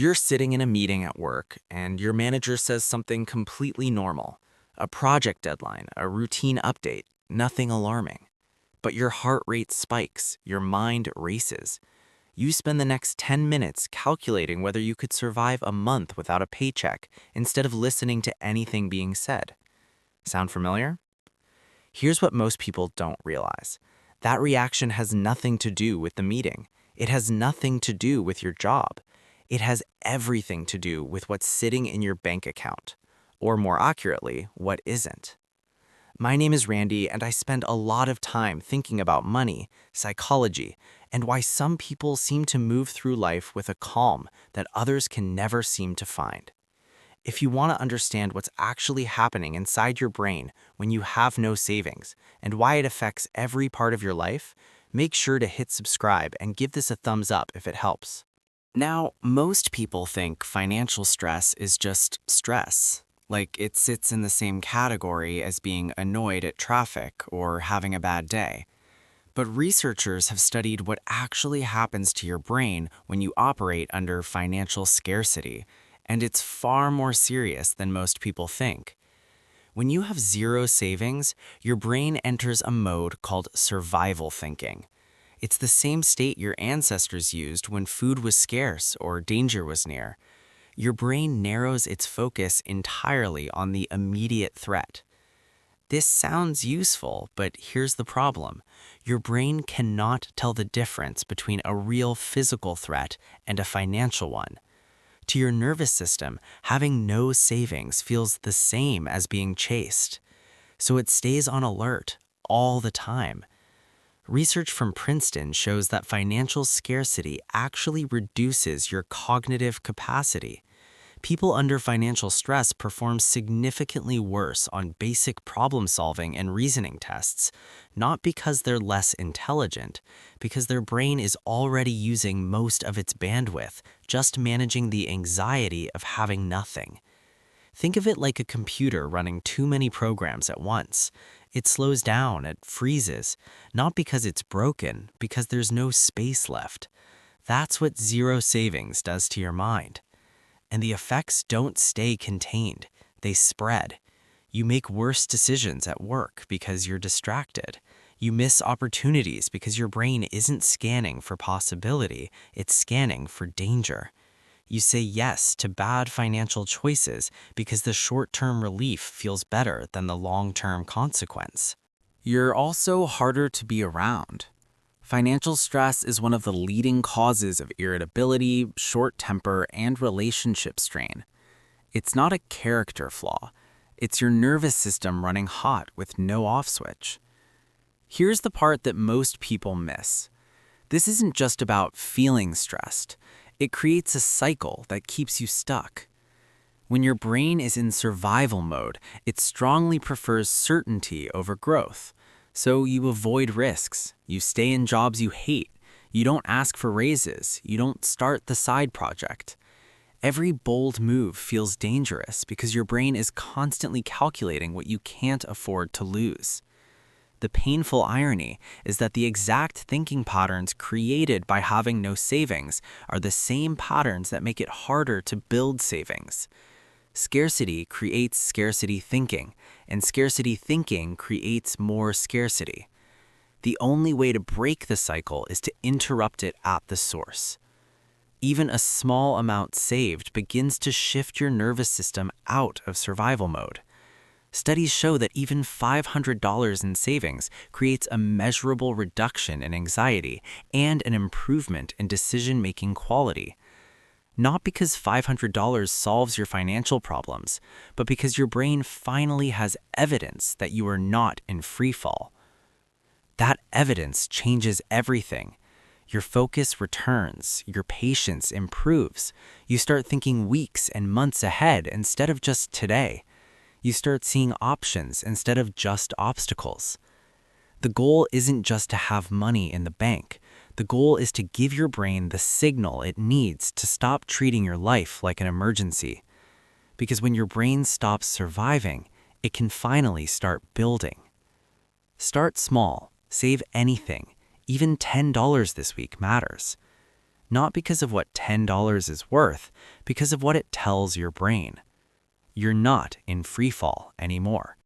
You're sitting in a meeting at work, and your manager says something completely normal. A project deadline, a routine update, nothing alarming. But your heart rate spikes, your mind races. You spend the next 10 minutes calculating whether you could survive a month without a paycheck instead of listening to anything being said. Sound familiar? Here's what most people don't realize. That reaction has nothing to do with the meeting. It has nothing to do with your job. It has everything to do with what's sitting in your bank account, or more accurately, what isn't. My name is Randy, and I spend a lot of time thinking about money, psychology, and why some people seem to move through life with a calm that others can never seem to find. If you want to understand what's actually happening inside your brain when you have no savings and why it affects every part of your life, make sure to hit subscribe and give this a thumbs up if it helps. Now, most people think financial stress is just stress, like it sits in the same category as being annoyed at traffic or having a bad day. But researchers have studied what actually happens to your brain when you operate under financial scarcity, and it's far more serious than most people think. When you have zero savings, your brain enters a mode called survival thinking. It's the same state your ancestors used when food was scarce or danger was near. Your brain narrows its focus entirely on the immediate threat. This sounds useful, but here's the problem. Your brain cannot tell the difference between a real physical threat and a financial one. To your nervous system, having no savings feels the same as being chased. So it stays on alert all the time. Research from Princeton shows that financial scarcity actually reduces your cognitive capacity. People under financial stress perform significantly worse on basic problem-solving and reasoning tests, not because they're less intelligent, because their brain is already using most of its bandwidth, just managing the anxiety of having nothing. Think of it like a computer running too many programs at once. It slows down, it freezes, not because it's broken, because there's no space left. That's what zero savings does to your mind. And the effects don't stay contained, they spread. You make worse decisions at work because you're distracted. You miss opportunities because your brain isn't scanning for possibility, it's scanning for danger. You say yes to bad financial choices because the short-term relief feels better than the long-term consequence. You're also harder to be around. Financial stress is one of the leading causes of irritability, short temper, and relationship strain. It's not a character flaw. It's your nervous system running hot with no off switch. Here's the part that most people miss. This isn't just about feeling stressed. It creates a cycle that keeps you stuck. When your brain is in survival mode, it strongly prefers certainty over growth. So you avoid risks, you stay in jobs you hate, you don't ask for raises, you don't start the side project. Every bold move feels dangerous because your brain is constantly calculating what you can't afford to lose. The painful irony is that the exact thinking patterns created by having no savings are the same patterns that make it harder to build savings. Scarcity creates scarcity thinking, and scarcity thinking creates more scarcity. The only way to break the cycle is to interrupt it at the source. Even a small amount saved begins to shift your nervous system out of survival mode. Studies show that even $500 in savings creates a measurable reduction in anxiety and an improvement in decision-making quality. Not because $500 solves your financial problems, but because your brain finally has evidence that you are not in free fall. That evidence changes everything. Your focus returns, your patience improves. You start thinking weeks and months ahead instead of just today. You start seeing options instead of just obstacles. The goal isn't just to have money in the bank. The goal is to give your brain the signal it needs to stop treating your life like an emergency. Because when your brain stops surviving, it can finally start building. Start small, save anything. Even $10 this week matters. not because of what $10 is worth, because of what it tells your brain. You're not in free fall anymore.